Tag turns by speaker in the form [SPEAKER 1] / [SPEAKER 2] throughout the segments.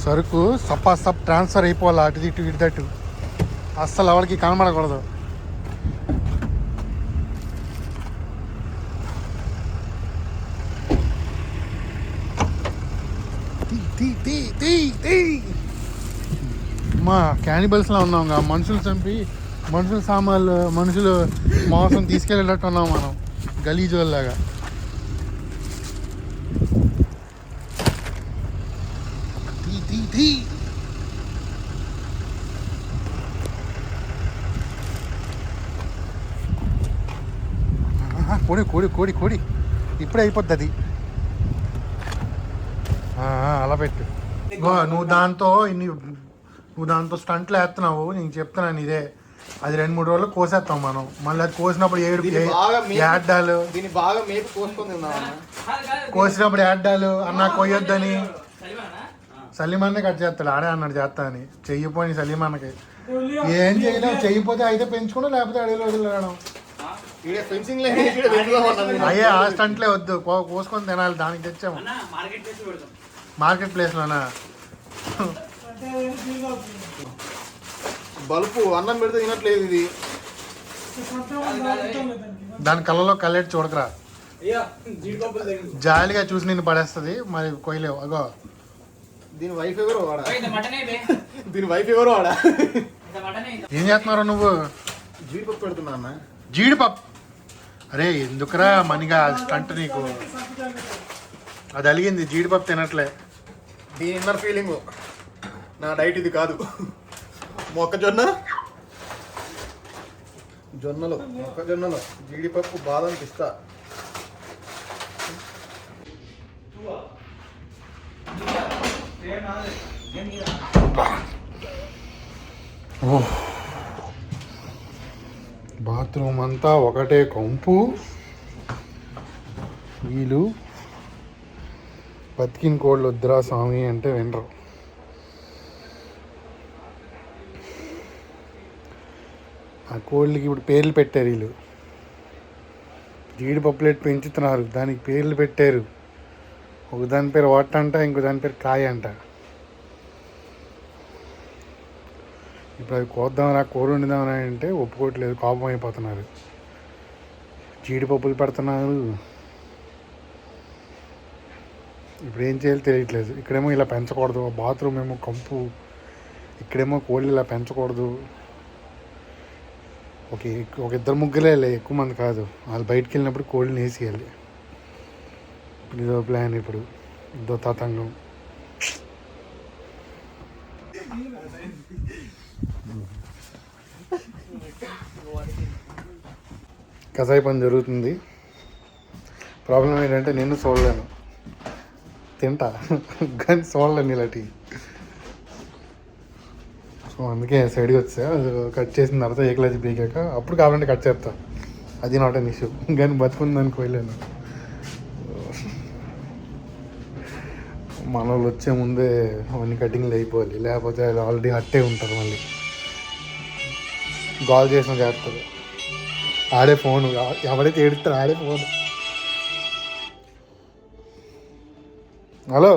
[SPEAKER 1] సరుకు సప్ ట్రాన్స్ఫర్ అయిపోవాలి, అటు ఇటు ఇటు అస్సలు ఎవరికి కనబడకూడదు. మా క్యానిబల్స్లో ఉన్నాం, మనుషులు చంపి మనుషుల సామాన్లు మనుషులు మాంసం తీసుకెళ్ళేటట్టు ఉన్నాం మనం, గలీజోల్లాగా. కోడి కోడి కోడి కోడి ఇప్పుడే అయిపోద్ది అది. అలా పెట్టు. నువ్వు దాంతో స్టంట్లు వేస్తున్నావు, నేను చెప్తున్నాను ఇదే. అది 2-3 రోజులు కోసేస్తాం మనం. మళ్ళీ అది కోసినప్పుడు యాడ్డాలు, కోసినప్పుడు యాడ్డాలు అన్న కొయ్యొద్దని సలీమాన్నే కట్ చేస్తాడు. ఆడే అన్నాడు చేస్తా అని. చెయ్యిపోయి సలీమాన్నకి ఏం చేయలేవు. చెయ్యిపోతే అయితే పెంచుకున్నా, లేకపోతే అడవిలో వదిలేయడం. అయ్యే ఆ స్టంట్లే వద్దు, కోసుకొని తినాలి. దానికి తెచ్చాము మార్కెట్ ప్లేస్లోనా.
[SPEAKER 2] బల్బు అన్నం పెడితే తినట్లేదు ఇది.
[SPEAKER 1] దాని కళ్ళలో కళ్ళెట్టి చూడకరా, జాలిగా చూసి నిన్ను పడేస్తుంది. మరి కొయ్యలేవు. అగో
[SPEAKER 2] దీని వైఫ్ ఎవరు ఆడ.
[SPEAKER 1] ఏం చేస్తున్నారు నువ్వు?
[SPEAKER 2] జీడిపప్పు పెడుతున్నా అన్న.
[SPEAKER 1] జీడిపప్పు? అరే ఎందుకురా మనిగా స్టంట్ నీకు. అది అలిగింది, జీడిపప్పు తినట్లే.
[SPEAKER 2] దీని ఇన్నర్ ఫీలింగ్. నా డైట్ ఇది కాదు. మొక్కజొన్నలు జీడిపప్పు బాదం పిస్తా.
[SPEAKER 1] బాత్రూమ్ అంతా ఒకటే కంపు. వీళ్ళు బతికిన కోళ్ళు వద్దురా స్వామి అంటే వినరు. ఆ కోళ్ళకి ఇప్పుడు పేర్లు పెట్టారు వీళ్ళు. జీడిపప్పులెట్ పెంచుతున్నారు, దానికి పేర్లు పెట్టారు. ఒక దాని పేరు వాట అంట, ఇంకో దాని పేరు కాయ అంట. ఇప్పుడు అవి కోద్దామని, కూర వండుదామని అంటే ఒప్పుకోవట్లేదు, కోపం అయిపోతున్నారు. జీడిపప్పులు పెడుతున్నారు. ఇప్పుడు ఏం చేయాలో తెలియట్లేదు. ఇక్కడేమో ఇలా పెంచకూడదు, బాత్రూమ్ ఏమో కంపు, ఇక్కడేమో కోళ్ళు ఇలా పెంచకూడదు. ఒక 2-3 ఎక్కువ మంది కాదు. వాళ్ళు బయటికి వెళ్ళినప్పుడు కోళ్ళని వేసేయాలి. ఇప్పుడు ఇదో ప్లాన్, ఇప్పుడు ఇదో తతంగం. కసాయి పని జరుగుతుంది. ప్రాబ్లం ఏంటంటే నేను చూడలేను, తింటా కానీ చూడలేను ఇలాంటివి. సో అందుకే సైడ్కి వచ్చా. అది కట్ చేసిన తర్వాత ఏకలాజీ పీకాక అప్పుడు కావాలంటే కట్ చేస్తా. అది నాట్ అన్ ఇష్యూ. కానీ బతుకుందని కోయలేను. మన వాళ్ళు వచ్చే ముందే అవన్నీ కటింగ్లు అయిపోవాలి, లేకపోతే అది ఆల్రెడీ హట్టే ఉంటారు. మళ్ళీ కాల్ చేసిన చేస్తారు. ఆడే ఫోన్, ఎవరైతే ఏడుస్తారో ఆడే ఫోన్. హలో,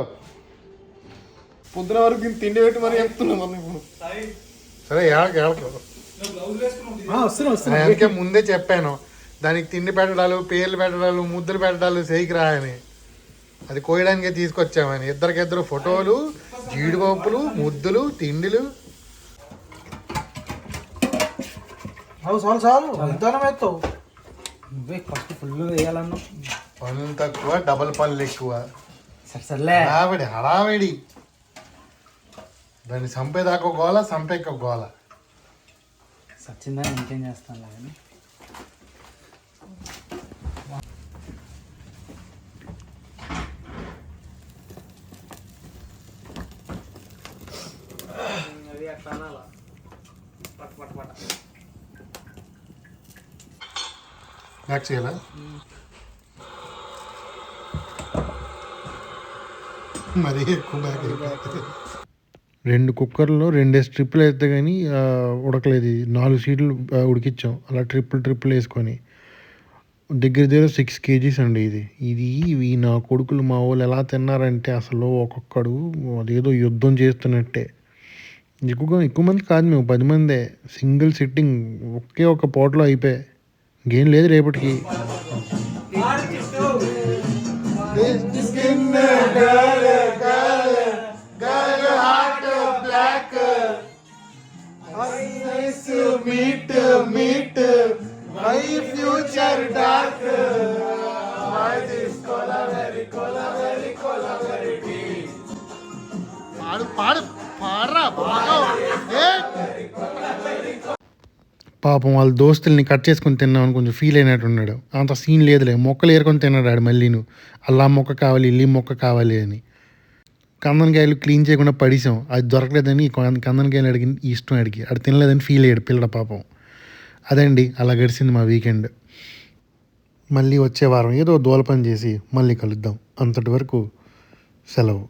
[SPEAKER 2] పొద్దున వరకు తిండి పెట్టి మరి చెప్తున్నాం మనం ఇప్పుడు.
[SPEAKER 1] సరే అందుకే ముందే చెప్పాను, దానికి తిండి పెట్టడాలు, పేర్లు పెట్టడాలు, ముద్దులు పెట్టడాలు చేయకి రాయని. అది కోయడానికే తీసుకొచ్చామని. ఇద్దరికిద్దరు ఫోటోలు, జీడిపప్పులు, ముద్దులు, తిండిలు. పనులు తక్కువ, డబల్ పనులు ఎక్కువ. హడావిడి. దాన్ని చంపేదాకా గోల, చంపేక గోల.
[SPEAKER 3] సచ్చిందా ఇంకేం చేస్తాను కానీ.
[SPEAKER 1] బ్యాక్ చేయాలా? మరీ ఎక్కువ బ్యాక్ అయిపోతుంది. 2 కుక్కర్లో 2 ట్రిప్పులు వేస్తే కానీ ఉడకలేదు. 4 సీట్లు ఉడికిచ్చాం అలా ట్రిప్పులు వేసుకొని. దగ్గర 6 kgs అండి ఇది నా కొడుకులు మా వాళ్ళు ఎలా తిన్నారంటే అసలు ఒక్కొక్కడు అదేదో యుద్ధం చేస్తున్నట్టే. ఎక్కువ మంది కాదు, మేము 10 మందే. సింగిల్ సిట్టింగ్ ఒకే ఒక పూటలో అయిపోయాయి. ఇంకేం లేదు రేపటికి. పాపం వాళ్ళ దోస్తుల్ని కట్ చేసుకొని తిన్నామని కొంచెం ఫీల్ అయినట్టున్నాడు. అంత సీన్ లేదులే, మొక్కలు ఏరుకొని తిన్నాడు ఆడు మళ్ళీను. అల్లా మొక్క కావాలి, ఇల్లి మొక్క కావాలి అని. కందనకాయలు క్లీన్ చేయకుండా పడిసాం, అది దొరకలేదని కందనకాయలు అడిగి ఇష్టం అడిగి ఆడు తినలేదని ఫీల్ అయ్యాడు పిల్లల పాపం. అదండి అలా గడిచింది మా వీకెండ్. మళ్ళీ వచ్చే వారం ఏదో దోల పని చేసి మళ్ళీ కలుద్దాం. అంతటి వరకు సెలవు.